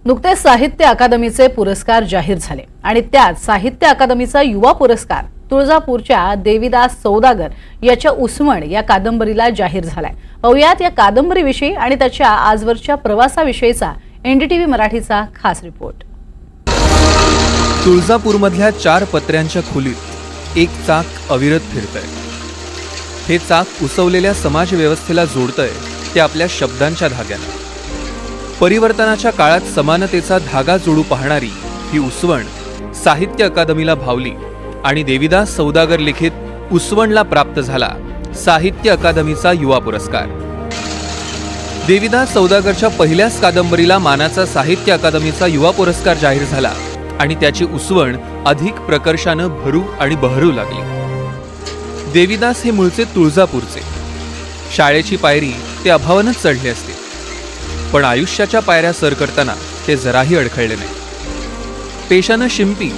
नुकतेच साहित्य अकादमीचे पुरस्कार जाहीर झाले आणि त्यात साहित्य अकादमीचा युवा पुरस्कार तुळजापूरच्या देविदास सौदागर याच्या उसवण या कादंबरीला जाहीर झालाय। पाहुयात या कादंबरीविषयी आणि त्याच्या आजवरच्या प्रवासाविषयीचा एनडीटीव्ही मराठीचा खास रिपोर्ट। तुळजापूरमधल्या 4 पत्र्यांच्या खोलीत एक चाक अविरत फिरतंय। हे चाक उसवलेल्या समाजव्यवस्थेला जोडतंय ते आपल्या शब्दांच्या धाग्याने। परिवर्तनाच्या काळात समानतेचा धागा जोडू पाहणारी ही उसवण साहित्य अकादमीला भावली आणि देविदास सौदागर लिखित उसवणला प्राप्त झाला साहित्य अकादमीचा युवा पुरस्कार। देविदास सौदागरच्या पहिल्याच कादंबरीला मानाचा साहित्य अकादमीचा युवा पुरस्कार जाहीर झाला आणि त्याची उसवण अधिक प्रकर्षाने भरू आणि बहरू लागली। देविदास हे मूळचे तुळजापूरचे। शाळेची पायरी ते अभावानच चढले असते, पण आयुष्याच्या पायऱ्या सर करताना ते जराही अडखळले नाही। पेशानं शिंपी,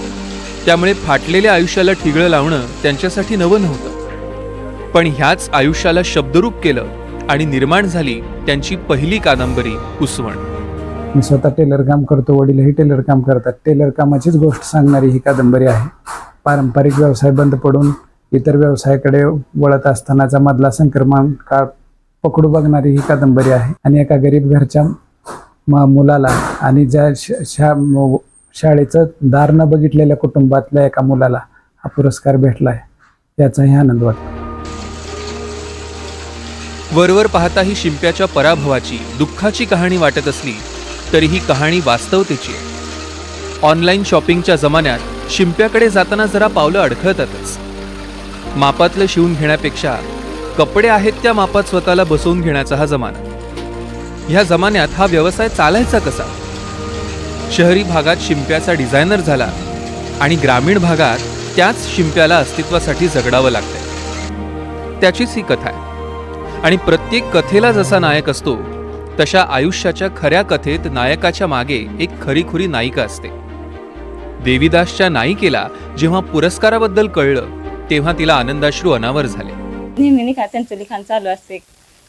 त्यामुळे फाटलेल्या आयुष्याला ठिगळं लावणं त्यांच्यासाठी नवं नव्हतं, पण ह्याच आयुष्याला शब्दरूप केलं आणि निर्माण झाली त्यांची पहिली कादंबरी उसवण। मी स्वतः टेलर काम करतो, वडीलही टेलर काम करतात। टेलर कामाचीच गोष्ट सांगणारी ही कादंबरी आहे। पारंपरिक व्यवसाय बंद पडून इतर व्यवसायाकडे वळत असतानाचा मधला संक्रमण काळ पकडू बघणारी ही कादंबरी आहे आणि एका गरीब घरच्या मुलाला आणि ज्या शाळेचं दार न बघितलेल्या कुटुंबातल्या एका मुलाला हा पुरस्कार भेटला आहे, याचाही आनंद वाटतो। वरवर पाहता ही शिंप्याच्या पराभवाची दुःखाची कहाणी वाटत असली तरी ही कहाणी वास्तवतेची आहे। ऑनलाईन शॉपिंगच्या जमान्यात शिंप्याकडे जाताना जरा पावलं अडखळतातच। मापातलं शिवून घेण्यापेक्षा कपडे आहेत त्या मापात स्वतःला बसवून घेण्याचा हा जमाना। ह्या जमान्यात हा व्यवसाय चालायचा कसा? शहरी भागात शिंप्याचा डिझायनर झाला आणि ग्रामीण भागात त्याच शिंप्याला अस्तित्वासाठी जगडावं लागतंय। त्याचीच ही कथा आहे आणि प्रत्येक कथेला जसा नायक असतो तशा आयुष्याच्या खऱ्या कथेत नायकाच्या मागे एक खरीखुरी नायिका असते। देविदासच्या नायिकेला जेव्हा पुरस्काराबद्दल कळलं तेव्हा तिला आनंदाश्रू अनावर झाले। नेहमी त्यांचं लिखाण चालू असते,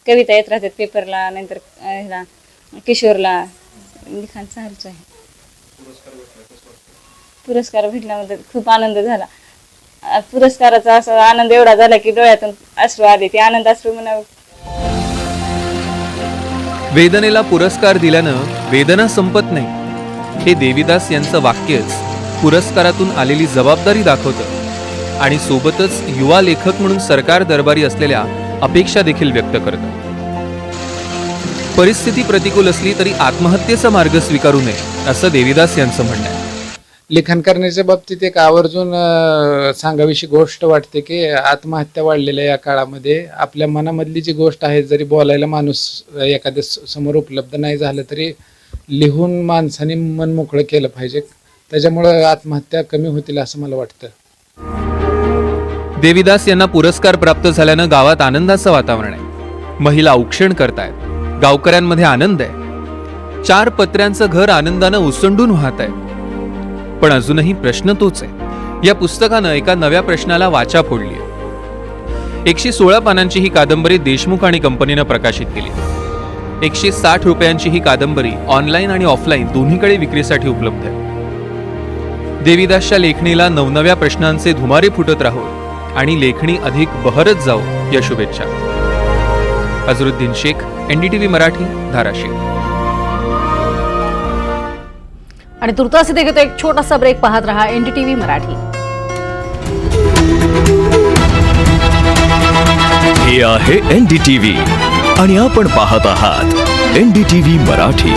कविता येत राहतात पेपरला, नंतर ह्याला किशोरला लिखाण चालूच आहे। पुरस्कार भेटल्याबद्दल खूप आनंद झाला। पुरस्काराचा असा आनंद एवढा झाला की डोळ्यातून अश्रू आले, ते आनंद अश्रू म्हणावं। वेदनेला पुरस्कार दिल्यानं वेदना संपत नाही, हे देविदास यांचं वाक्यच पुरस्कारातून आलेली जबाबदारी दाखवतं आणि सोबतच युवा लेखक म्हणून सरकार दरबारी असलेल्या अपेक्षा देखील व्यक्त करतं। परिस्थिती प्रतिकूल असली तरी आत्महत्येचा मार्ग स्वीकारू नये असं देविदास यांचं म्हणणं आहे। लिखाण करण्याच्या बाबतीत एक आवर्जून सांगावीशी गोष्ट वाटते की आत्महत्या वाढलेल्या या काळामध्ये आपल्या मनामधली जी गोष्ट आहे, जरी बोलायला माणूस एखाद्या समोर उपलब्ध नाही झालं तरी लिहून माणसाने मन मोकळं केलं पाहिजे, त्याच्यामुळं आत्महत्या कमी होतील असं मला वाटतं। देविदास यांना पुरस्कार प्राप्त झाल्यानं गावात आनंदाचं वातावरण आहे। महिला औक्षण करतायत, गावकऱ्यांमध्ये आनंद आहे। 4 पत्र्यांचं घर आनंदानं ओसंडून वाहत आहे। पण अजूनही प्रश्न तोच आहे। या पुस्तकानं एका नव्या प्रश्नाला वाचा फोडली आहे। 116 पानांची ही कादंबरी देशमुख आणि कंपनीनं प्रकाशित केली। 160 रुपयांची ही कादंबरी ऑनलाईन आणि ऑफलाईन दोन्हीकडे विक्रीसाठी उपलब्ध आहे। देविदासच्या लेखणीला नवनव्या प्रश्नांचे धुमारे फुटत राहो आणि लेखणी अधिक बहरत जाओ या शुभेच्छा। अझरुद्दीन शेख, एनडीटीव्ही मराठी, धाराशिव। आणि तुर्तास इथे घेतो एक छोटासा ब्रेक। पाहत रहा एनडीटीव्ही मराठी। हे आहे एनडीटीव्ही आणि आपण पाहत आहात एनडीटीव्ही मराठी।